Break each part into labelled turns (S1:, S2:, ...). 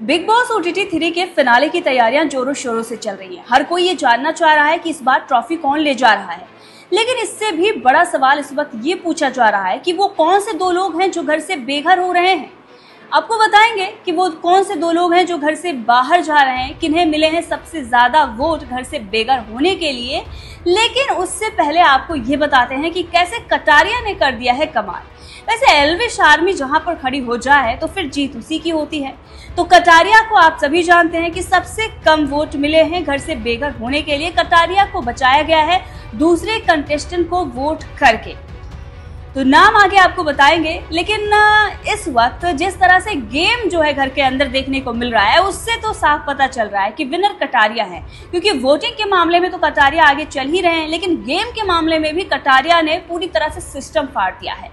S1: Big boss OTT 3 के finale की तैयारियां जोरों शोरों से चल रही हैं। हर कोई ये जानना चाह रहा है कि इस बार ट्रॉफी कौन ले जा रहा है। लेकिन इससे भी बड़ा सवाल इस वक्त ये पूछा जा रहा है कि वो कौन से दो लोग हैं जो घर से बेघर हो रहे हैं। आपको बताएंगे कि वो कौन से दो लोग हैं जो घर से बाहर जा रहे हैं, किन्हें मिले हैं सबसे ज्यादा वोट घर से बेघर होने के लिए। लेकिन उससे पहले आपको ये बताते हैं कि कैसे कटारिया ने कर दिया है कमाल। वैसे एल्विश आर्मी जहां पर खड़ी हो जाए तो फिर जीत उसी की होती है। तो कटारिया को आप सभी जानते हैं कि सबसे कम वोट मिले हैं घर से बेघर होने के लिए। कटारिया को बचाया गया है दूसरे कंटेस्टेंट को वोट करके। तो नाम आगे आपको बताएंगे, लेकिन इस वक्त जिस तरह से गेम जो है घर के अंदर देखने को मिल रहा है उससे तो साफ पता चल रहा है कि विनर कटारिया है। क्योंकि वोटिंग के मामले में तो कटारिया आगे चल ही रहे हैं, लेकिन गेम के मामले में भी कटारिया ने पूरी तरह से सिस्टम फाड़ दिया है।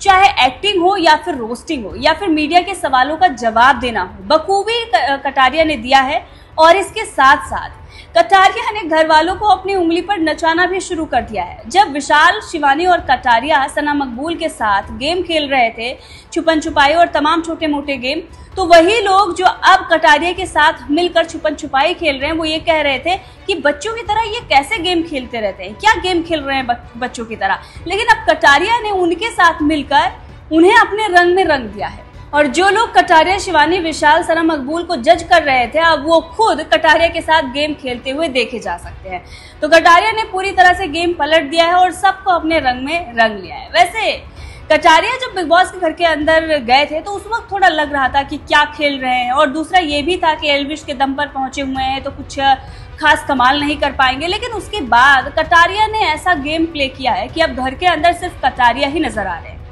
S1: चाहे एक्टिंग हो या फिर रोस्टिंग हो या फिर मीडिया के सवालों का जवाब देना हो, बखूबी कटारिया ने दिया है। और इसके साथ साथ कटारिया ने घर वालों को अपनी उंगली पर नचाना भी शुरू कर दिया है। जब विशाल, शिवानी और कटारिया सना मकबूल के साथ गेम खेल रहे थे, छुपन छुपाई और तमाम छोटे मोटे गेम, तो वही लोग जो अब कटारिया के साथ मिलकर छुपन छुपाई खेल रहे हैं वो ये कह रहे थे कि बच्चों की तरह ये कैसे गेम खेलते रहते हैं, क्या गेम खेल रहे हैं बच्चों की तरह। लेकिन अब कटारिया ने उनके साथ मिलकर उन्हें अपने रंग में रंग दिया है। और जो लोग कटारिया, शिवानी, विशाल, सना मकबूल को जज कर रहे थे, अब वो खुद कटारिया के साथ गेम खेलते हुए देखे जा सकते हैं। तो कटारिया ने पूरी तरह से गेम पलट दिया है और सबको अपने रंग में रंग लिया है। वैसे कटारिया जब बिग बॉस के घर के अंदर गए थे तो उस वक्त थोड़ा लग रहा था कि क्या खेल रहे हैं, और दूसरा ये भी था कि एल्विश के दम पर पहुंचे हुए हैं तो कुछ खास कमाल नहीं कर पाएंगे। लेकिन उसके बाद कटारिया ने ऐसा गेम प्ले किया है कि अब घर के अंदर सिर्फ कटारिया ही नजर आ रहे हैं।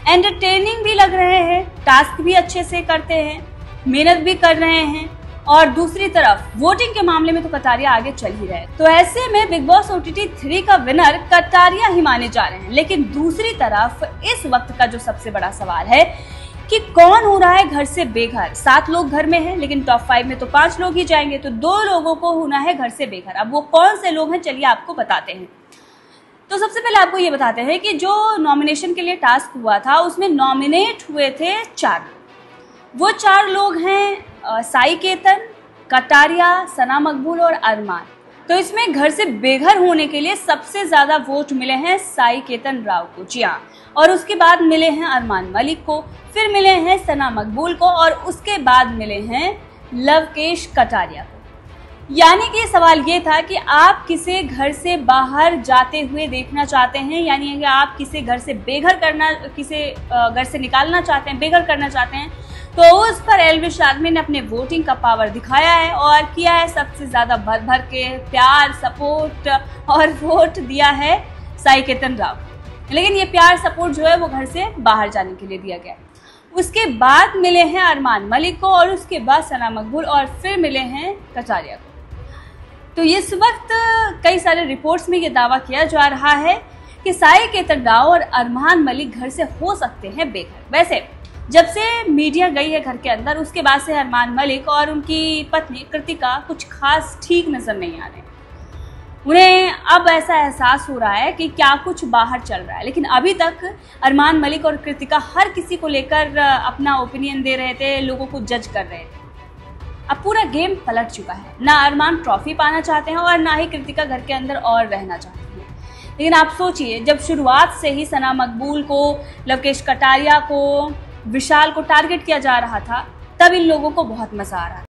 S1: एंटरटेनिंग भी लग रहे हैं, टास्क भी अच्छे से करते हैं, मेहनत भी कर रहे हैं, और दूसरी तरफ वोटिंग के मामले में तो कटारिया आगे चल ही रहे। तो ऐसे में बिग बॉस OTT 3 का विनर कटारिया ही माने जा रहे हैं। लेकिन दूसरी तरफ इस वक्त का जो सबसे बड़ा सवाल है कि कौन हो रहा है घर से बेघर। 7 लोग घर में हैं, लेकिन टॉप 5 में तो 5 लोग ही जाएंगे, तो 2 लोगों को होना है घर से बेघर। अब वो कौन से लोग हैं, चलिए आपको बताते हैं। तो सबसे पहले आपको ये बताते हैं कि जो नॉमिनेशन के लिए टास्क हुआ था उसमें नॉमिनेट हुए थे 4 लोग। वो 4 लोग हैं साई केतन, कटारिया, सना मकबूल और अरमान। तो इसमें घर से बेघर होने के लिए सबसे ज्यादा वोट मिले हैं साई केतन राव को, जी हाँ, और उसके बाद मिले हैं अरमान मलिक को, फिर मिले हैं सना मकबूल को, और उसके बाद मिले हैं लवकेश कटारिया को। यानी कि सवाल ये था कि आप किसे घर से बाहर जाते हुए देखना चाहते हैं, यानी कि आप किसे घर से बेघर करना, किसे घर से निकालना चाहते हैं, बेघर करना चाहते हैं। तो उस पर एल्विश आर्मी ने अपने वोटिंग का पावर दिखाया है और किया है सबसे ज्यादा भर भर के प्यार, सपोर्ट और वोट दिया है साई केतन राव। लेकिन ये प्यार सपोर्ट जो है वो घर से बाहर जाने के लिए दिया गया। उसके बाद मिले हैं अरमान मलिक को, और उसके बाद सना मकबूल, और फिर मिले हैं कटारिया को। तो इस वक्त कई सारे रिपोर्ट्स में ये दावा किया जा रहा है कि साई केतन राव और अरमान मलिक घर से हो सकते हैं बेघर। वैसे जब से मीडिया गई है घर के अंदर, उसके बाद से अरमान मलिक और उनकी पत्नी कृतिका कुछ खास ठीक नजर नहीं आ रहे। उन्हें अब ऐसा एहसास हो रहा है कि क्या कुछ बाहर चल रहा है। लेकिन अभी तक अरमान मलिक और कृतिका हर किसी को लेकर अपना ओपिनियन दे रहे थे, लोगों को जज कर रहे थे। अब पूरा गेम पलट चुका है। ना अरमान ट्रॉफी पाना चाहते हैं और ना ही कृतिका घर के अंदर और रहना चाहती है। लेकिन आप सोचिए, जब शुरुआत से ही सना मकबूल को, लवकेश कटारिया को, विशाल को टारगेट किया जा रहा था, तब इन लोगों को बहुत मजा आ रहा था।